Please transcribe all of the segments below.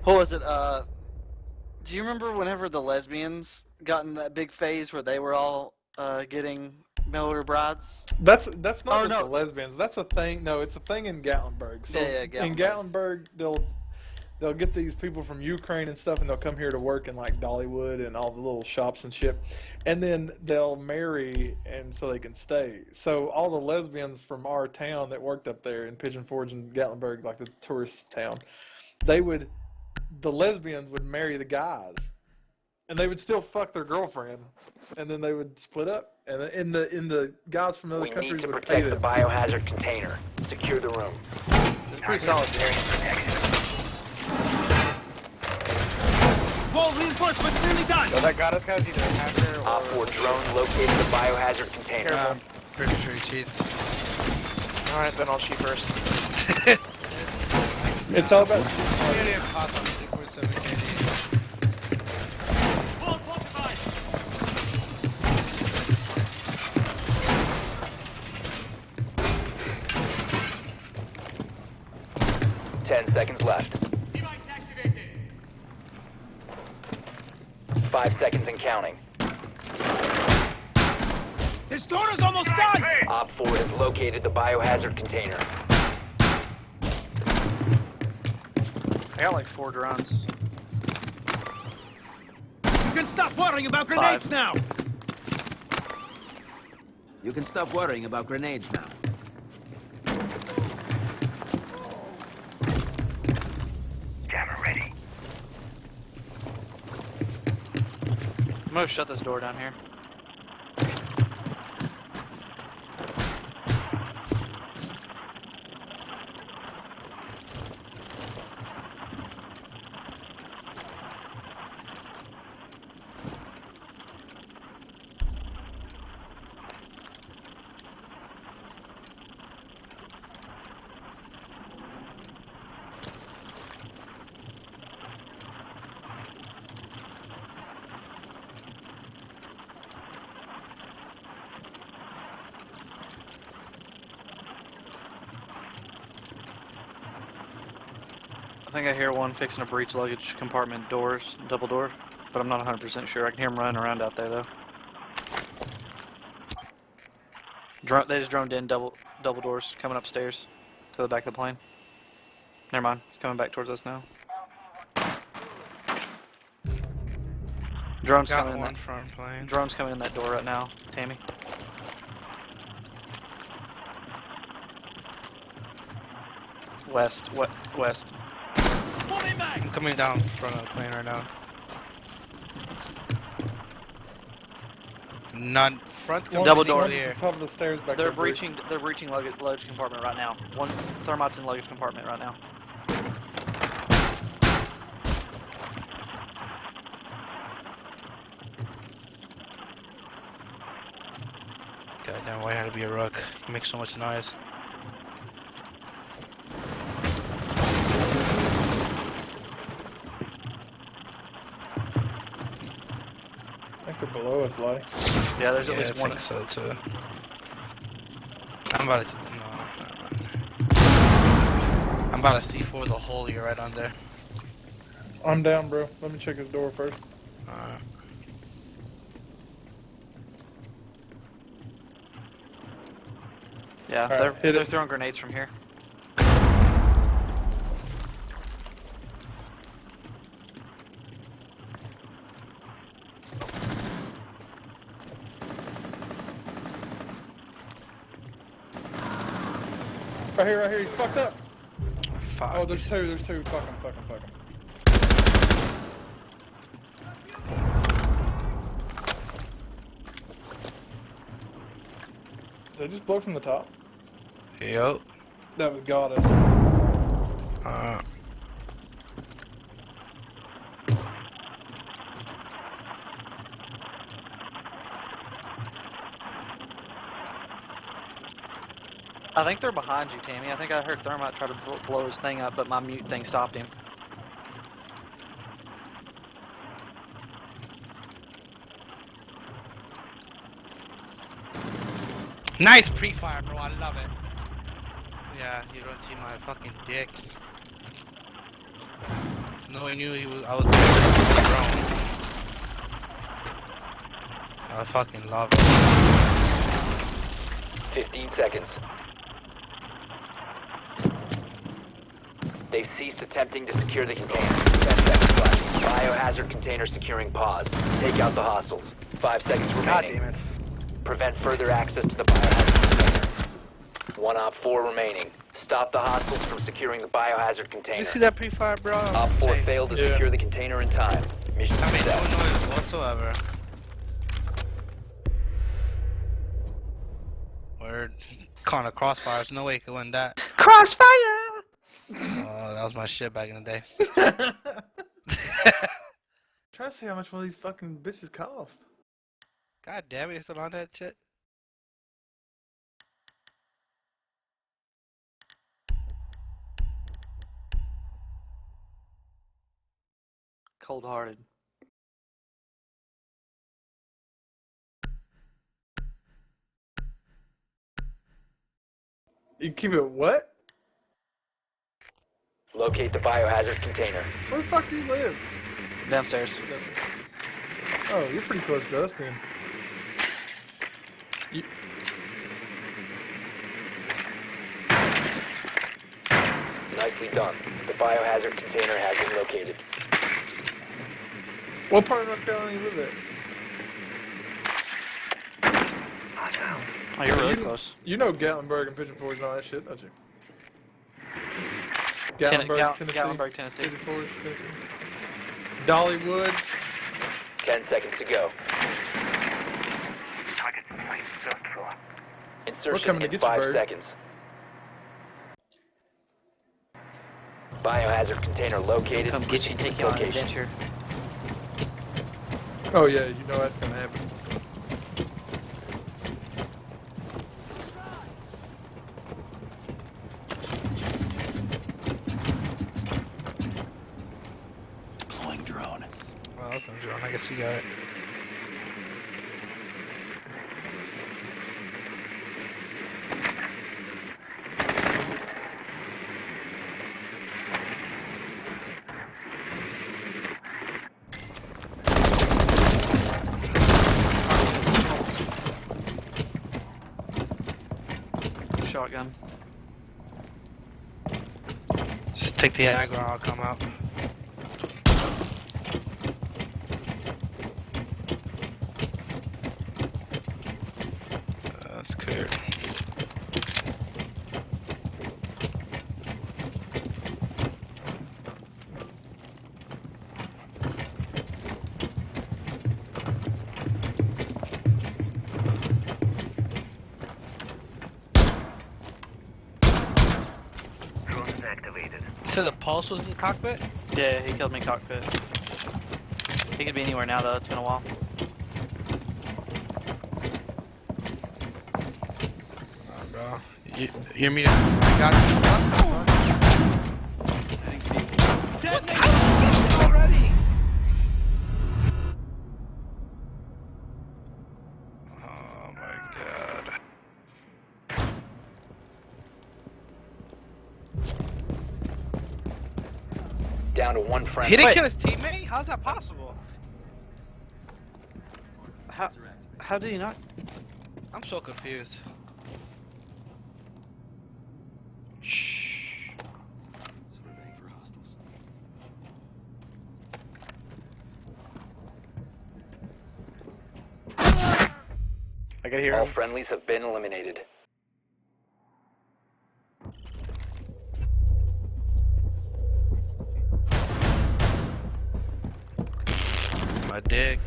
What was it? Do you remember whenever the lesbians got in that big phase where they were all getting mail-order brides? That's not Oh just the no. lesbians. That's a thing. No, it's a thing in Gatlinburg. Yeah, So yeah, in Gatlinburg. Gatlinburg, they'll get these people from Ukraine and stuff, and they'll come here to work in like Dollywood and all the little shops and shit. And then they'll marry, and so they can stay. So all the lesbians from our town that worked up there in Pigeon Forge and Gatlinburg, like the tourist town, they would, the lesbians would marry the guys, and they would still fuck their girlfriend, and then they would split up. And in the guys from other We need countries to would pay protect the them. biohazard container. Secure the room. It's pretty solid, Jerry. Full reinforcements nearly done. So that got us, guys, either a hacker Op or... 4 drone located the biohazard container. I'm pretty sure he cheats. Alright, then I'll cheat first. It's all about. Really a cost on 3.7 KD. Full fortified. 10 seconds left. Device activated. 5 seconds and counting. This door is almost done. Op 4 has located the biohazard container. I got like 4 drones. You can stop worrying about grenades now. You can stop worrying about grenades now. Jammer ready. I'm gonna shut this door down here. I think I hear one fixing to breach luggage compartment doors, double door, but I'm not 100% sure. I can hear them running around out there though. They just droned in double doors coming upstairs to the back of the plane. Never mind, it's coming back towards us now. Drone's Got coming in one that front plane. drone's coming in that door right now, Tammy. West. I'm coming down in front of the plane right now. Not front. Double door. Here. Top of the stairs back They're there, Bruce. breaching. They're breaching luggage compartment right now. One thermite's in luggage compartment right now. Goddamn, why had to be a rook? He makes so much noise. I think they're below us, Lottie. Yeah, there's Yeah, at I least one. think so too. I'm about to. No. I'm about to C4 the hole you're right on there. I'm down, bro. Let me check his door first. Alright. Yeah, Alright, hit they're it. throwing grenades from here. Right here, he's fucked up. Fuck. Oh, there's two. Fuck him. Did they just blow from the top? Yup. That was goddess. I think they're behind you, Tammy. I think I heard Thermite try to blow his thing up, but my mute thing stopped him. Nice pre-fire, bro. I love it. Yeah, you don't see my fucking dick. Knowing you, I was drone. I fucking love it. 15 seconds. They've ceased attempting to secure the container. 10 seconds left. Biohazard container securing pods. Take out the hostiles. 5 seconds God remaining. damn it. Prevent further access to the biohazard container. 1 Op 4 remaining. Stop the hostiles from securing the biohazard container. You see that pre-fire, bro? Op 4 failed to Yeah. secure the container in time. Mission I made no success. noise whatsoever. Word. Calling a crossfire. There's no way it could win that. Crossfire! Oh, that was my shit back in the day. Try to see how much one of these fucking bitches cost. God damn it, you still on that shit? Cold-hearted. You keep it what? Locate the biohazard container. Where the fuck do you live? Downstairs. Oh, you're pretty close to us then. Nicely done. The biohazard container has been located. What part of North Carolina you live at? Oh, you're really close. You know Gatlinburg and Pigeon Forge and all that shit, don't you? Gatlinburg, Tennessee. Pigeon Forge, Tennessee. Dollywood. 10 seconds to go. Target site searched for. Insertion coming to in get you, 5 Bird. seconds. Biohazard container located. Come get you and take you on an Location. adventure. Oh yeah, you know that's gonna happen. Deploying drone. Well, that's a drone. I guess you got it. Shotgun. Just take the aggro, I'll come out. That's clear. Drones activated. You said the pulse was in the cockpit? Yeah, he killed me cockpit. He could be anywhere now though, it's been a while. Oh, bro. You're meeting. I got you. Already. Oh my god. Down to one friend. He didn't Wait. kill his teammate? How's that possible? How did he not? I'm so confused. Shh. Surveying for hostiles. I could hear All him. friendlies have been eliminated. My dick.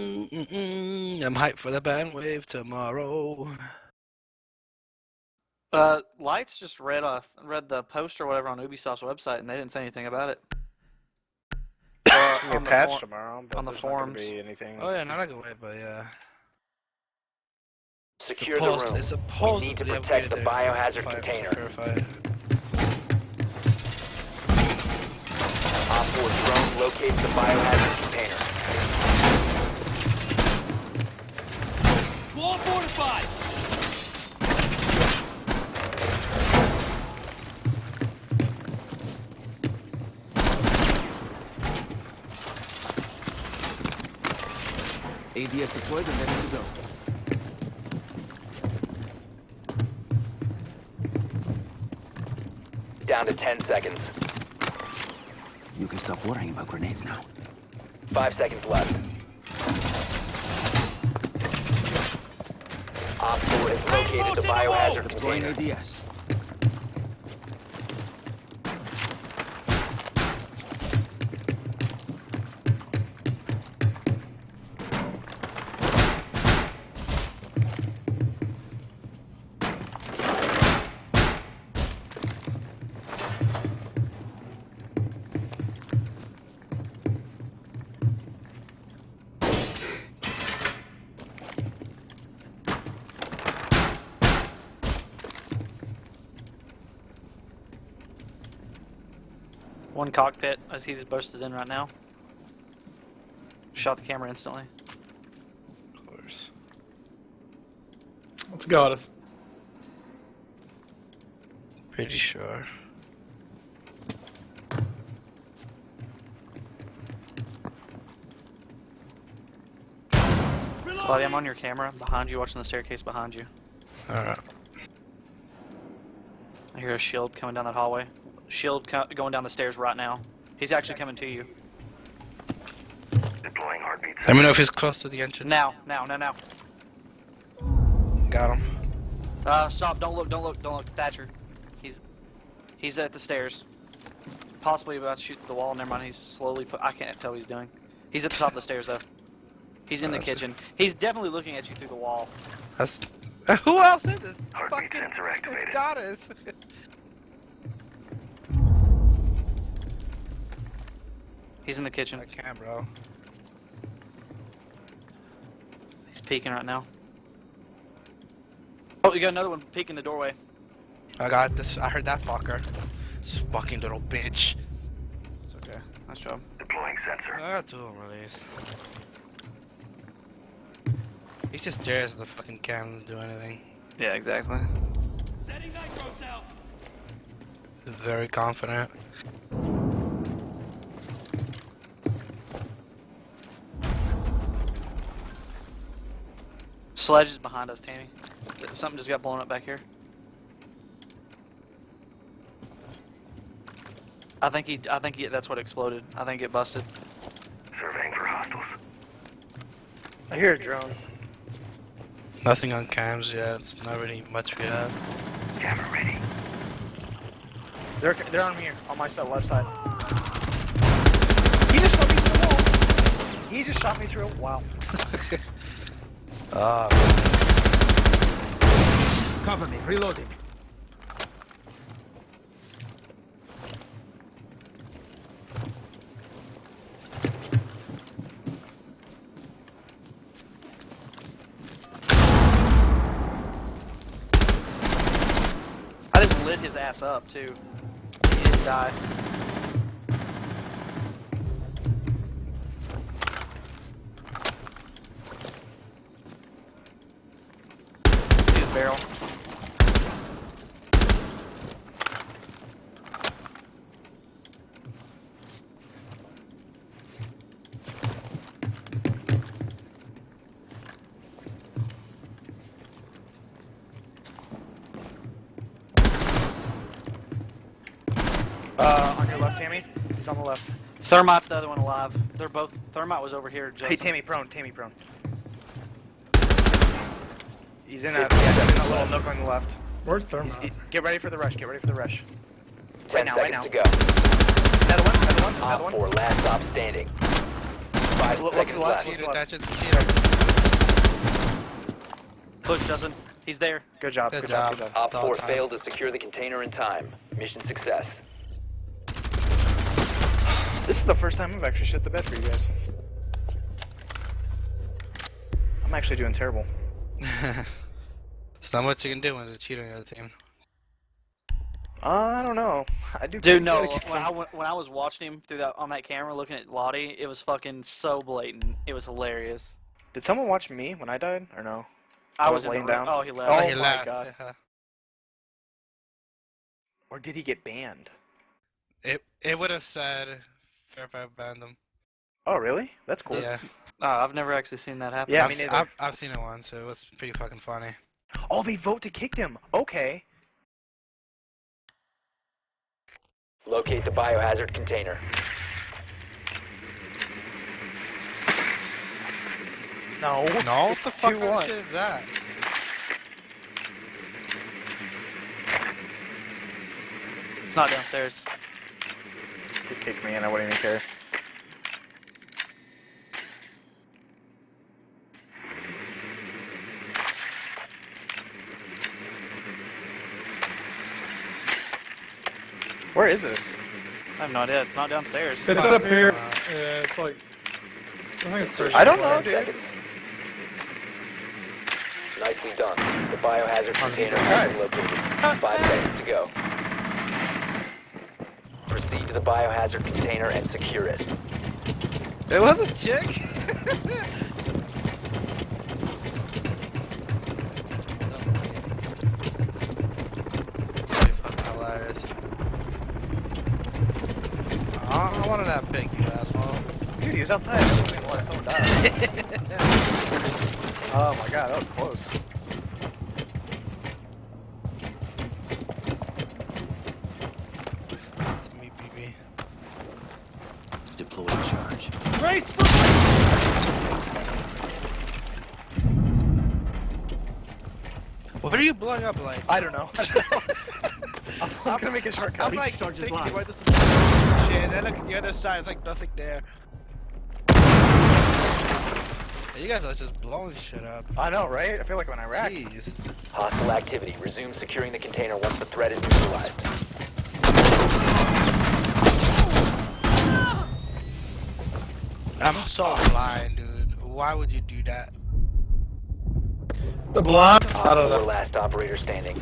Mm-hmm. I'm hyped for the bandwave tomorrow. Lights just read the post or whatever on Ubisoft's website, and they didn't say anything about it. It's gonna on be the patched for- tomorrow, but on the there's not gonna forums. be anything. Oh yeah, not a good way, but yeah. Secure the room. It's We need to protect the biohazard container. Op 4 drone locates the biohazard container. Wall fortified! ADS deployed and ready to go. Down to 10 seconds. You can stop worrying about grenades now. 5 seconds left. Op 4 has located the biohazard Deploying container. ADS. One cockpit, as he's busted in right now. Shot the camera instantly. Of course. Let's go, Otis. Pretty sure. Claudia, I'm on your camera, behind you, watching the staircase behind you. Alright. I hear a shield coming down that hallway. Shield going down the stairs right now. He's actually coming to you. Deploying heartbeat Let me know if he's close to the entrance. Now. Got him. Stop, don't look, Thatcher. He's at the stairs. Possibly about to shoot through the wall, never mind, he's slowly I can't tell what he's doing. He's at the top of the stairs though. He's in the kitchen. He's definitely looking at you through the wall. That's... Who else is this? Heartbeat sensor activated. Goddess. He's in the kitchen. I can't, bro. He's peeking right now. Oh, you got another one peeking the doorway. I got this. I heard that fucker. This fucking little bitch. It's okay. Nice job. Deploying sensor. I got two of them at least. He just stares at the fucking camera and do anything. Yeah, exactly. Setting nitro cell! He's very confident. Sledge is behind us, Tammy. Something just got blown up back here. I think that's what exploded. I think it busted. Surveying for hostiles. I hear a drone. Nothing on cams yet. It's not really much we have. Camera ready. They're on here, on my side, left side. He just shot me through a wall. He just shot me through a wow. Cover me, reloading. I just lit his ass up too. He didn't die. See his barrel. On your left, Tammy. He's on the left. Thermite's the other one alive. They're both. Thermite was over here. Just Hey, Tammy prone. He's in a little nook on the left. Where's Thermite? Get ready for the rush. 10 Right now, seconds to go. Another one. Op 4 last stop standing. 5 Look to seconds the left. left. Cheater, that's just a cheater. push, Justin. He's there. Good job. Good job. Op 4 Time. failed to secure the container in time. Mission success. This is the first time I've actually shit the bed for you guys. I'm actually doing terrible. There's not much you can do when there's a cheater on the other team. I don't know. I do. Dude, no. Get When some... when I was watching him through that on that camera, looking at Lottie, it was fucking so blatant. It was hilarious. Did someone watch me when I died, or no? I was laying in the room. down. Oh, he left. Oh he my left, God. yeah. Or did he get banned? It would have said if I banned him. Oh, really? That's cool. Yeah. Oh, I've never actually seen that happen. Yeah, I've, me se- neither. I've seen it once, so it was pretty fucking funny. Oh, they vote to kick him. Okay. Locate the biohazard container. No. No, what It's the fuck kind of 2-1. shit is that? It's not downstairs. Could kick me and I wouldn't even care. Where is this? I have no idea. It's not downstairs. It's up here. Yeah, it's like. I think it's pretty. I don't know, 10 dude. seconds. Nicely done. The biohazard container Jesus has been Christ. located. 5 seconds to go. Proceed to the biohazard container and secure it. It was a chick? Hilarious. I wanted that pig, you asshole. Dude, he was outside. I wasn't even letting someone die. Oh my God, that was close. It's me, BB. Deploy charge. What are you blowing up like? I don't know. I was gonna make a shortcut. I'm like thinking about this shit, and then look at the other side, it's like nothing there. You guys are just blowing shit up. I know, right? I feel like I'm in Iraq. Jeez. Hostile activity. Resume securing the container once the threat is neutralized. I'm so blind, dude. Why would you do that? The blind? Op I don't 4 know. last operator standing.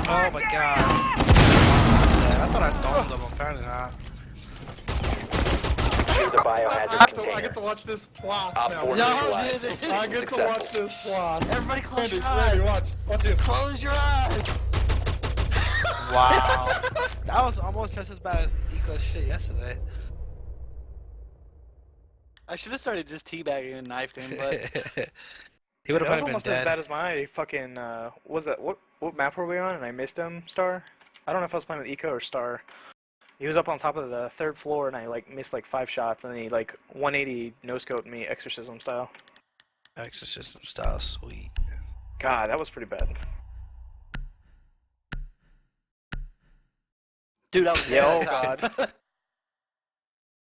Oh my god. Yeah, I thought I domed them, apparently not. Secure the biohazard I container. get to watch this twice Op now. 4 No, neutralized. dude, I get to watch this twice. Everybody close Randy, your eyes. Randy, watch it. Close your eyes. Wow. That was almost just as bad as Eco's shit yesterday. I should have started just teabagging and knifed him, but He would That have was probably been almost as dead. bad as my fucking, was that, what map were we on and I missed him, Star? I don't know if I was playing with Eco or Star. He was up on top of the 3rd floor and I like missed like 5 shots and then he like 180 no-scoped me exorcism style. Exorcism style, sweet. God, that was pretty bad. dude, I was Yeah, dead oh that time. God.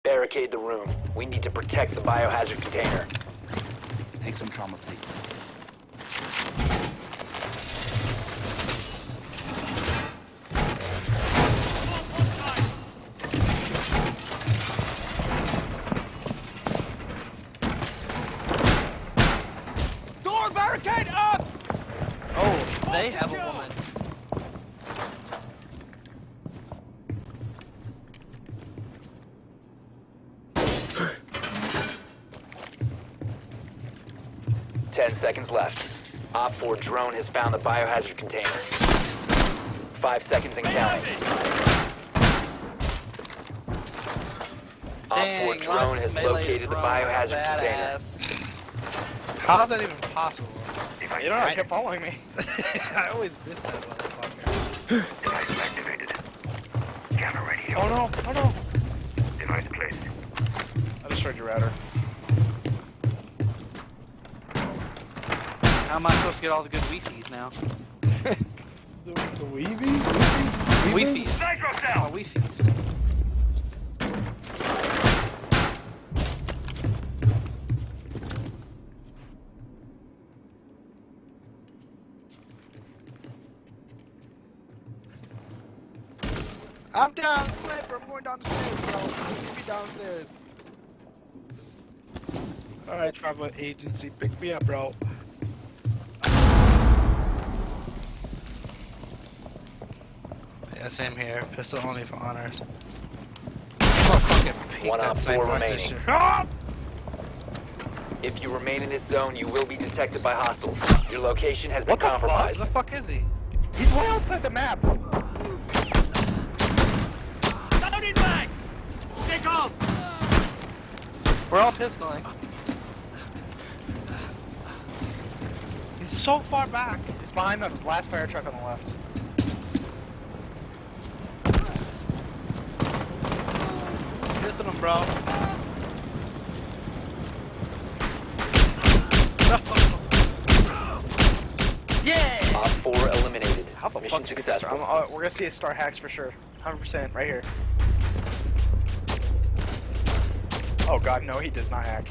Barricade the room. We need to protect the biohazard container. Take some trauma plates. Door barricade up! Oh, they have a woman. Ten seconds left. Op 4 drone has found the biohazard container. 5 seconds and counting. Op 4 Dang, drone Lars has is melee located the drone, biohazard container. badass. How is that even possible? You don't know, I kept following me. I always miss that motherfucker. Device activated. Camera ready. Oh no, oh no. Device placed. I destroyed your router. How am I supposed to get all the good Wi-Fi's now? The Weebies? Wi-Fi's. Nitro Oh, cell! Wi-Fi's. I'm down, sniper. I'm going down the stairs, bro. Pick me downstairs. Alright, travel agency, pick me up, bro. Yeah, same here. Pistol only for honors. Oh, fucking peek One that op sniper. four Watch this remaining. shit. Ah! If you remain in this zone, you will be detected by hostiles. Your location has been What the fuck? compromised. Where the fuck is he? He's way outside the map. Loading back! Stick off! We're all pistoling. He's so far back. He's behind the last fire truck on the left. Pistol him, bro. Yeah! Op 4 eliminated. How the Mission fuck did you get this? successful. We're gonna see a star hacks for sure. 100% right here. Oh god, no, he does not hack.